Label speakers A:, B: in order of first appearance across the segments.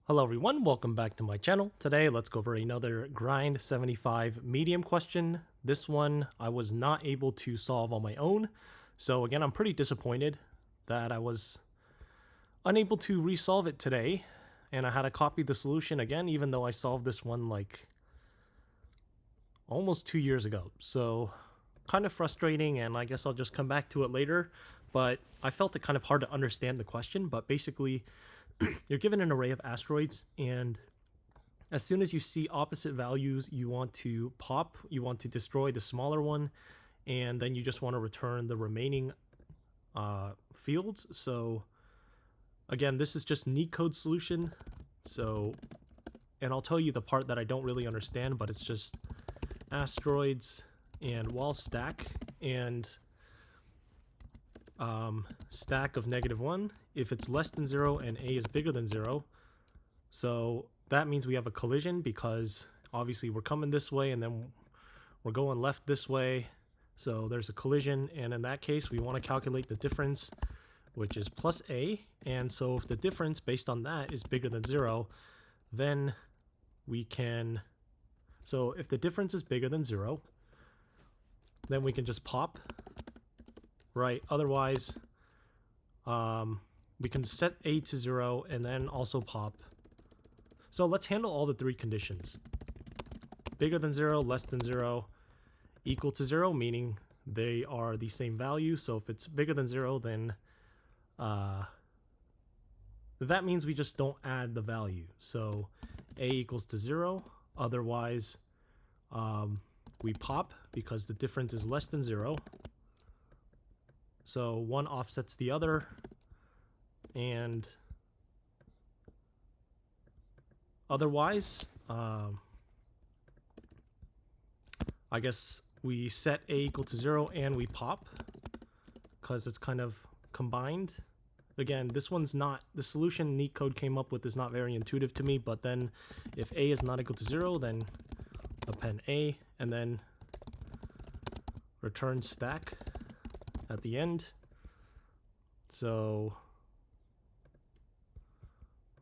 A: Hello everyone, welcome back to my channel. Today let's go over another grind 75 medium question. This one I was not able to solve on my own. So again, I'm pretty disappointed that I was unable to resolve it today. And I had to copy the solution again, even though I solved this one like almost 2 years ago. So kind of frustrating, and I guess I'll just come back to it later. But I felt it kind of hard to understand the question, but basically you're given an array of asteroids, and as soon as you see opposite values, you want to pop, you want to destroy the smaller one, and then you just want to return the remaining fields. So again, this is just Leetcode solution. So, and I'll tell you the part that I don't really understand, but it's just asteroids and wall stack and stack of -1 if it's less than 0 and a is bigger than 0. So that means we have a collision, because obviously we're coming this way and then we're going left this way, so there's a collision. And in that case we want to calculate the difference, which is plus a. And so if the difference based on that is bigger than 0, then we can, so if the difference is bigger than 0, then we can just pop, right? Otherwise, we can set a to 0 and then also pop. So let's handle all the three conditions. Bigger than 0, less than 0, equal to 0, meaning they are the same value. So if it's bigger than 0, then that means we just don't add the value. So a equals to 0. Otherwise, we pop because the difference is less than 0. So one offsets the other, and otherwise, I guess we set a equal to 0 and we pop, because it's kind of combined. Again, this one's not, the solution Leetcode came up with is not very intuitive to me, but then if a is not equal to 0, then append a and then return stack at the end. So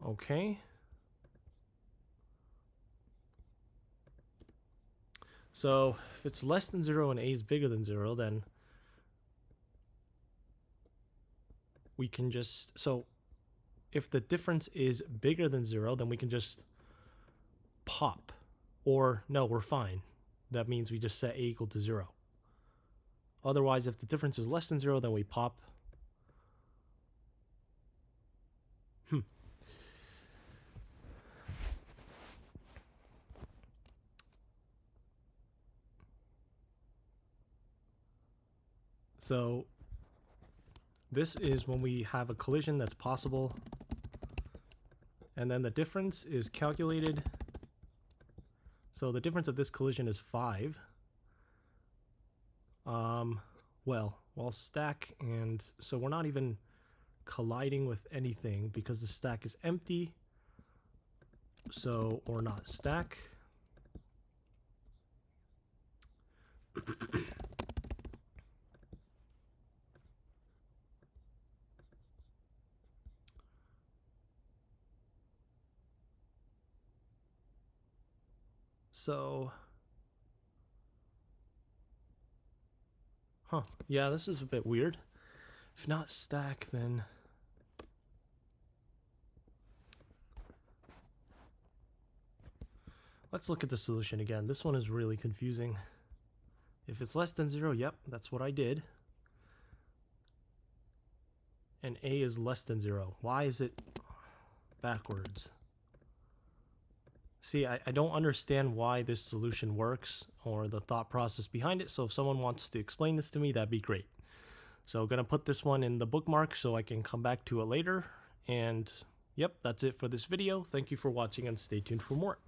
A: okay, so if it's less than 0 and a is bigger than 0, then we can just, so if the difference is bigger than 0, then we can just pop. Or no, we're fine. That means we just set a equal to 0. Otherwise, if the difference is less than 0, then we pop. So this is when we have a collision that's possible, and then the difference is calculated. So the difference of this collision is 5. Well, stack, and so we're not even colliding with anything because the stack is empty. So, or not stack. So, yeah, this is a bit weird. If not stack, then let's look at the solution again. This one is really confusing. If it's less than 0, yep, that's what I did. And a is less than 0. Why is it backwards? See, I don't understand why this solution works or the thought process behind it. So if someone wants to explain this to me, that'd be great. So I'm going to put this one in the bookmark so I can come back to it later. And yep, that's it for this video. Thank you for watching, and stay tuned for more.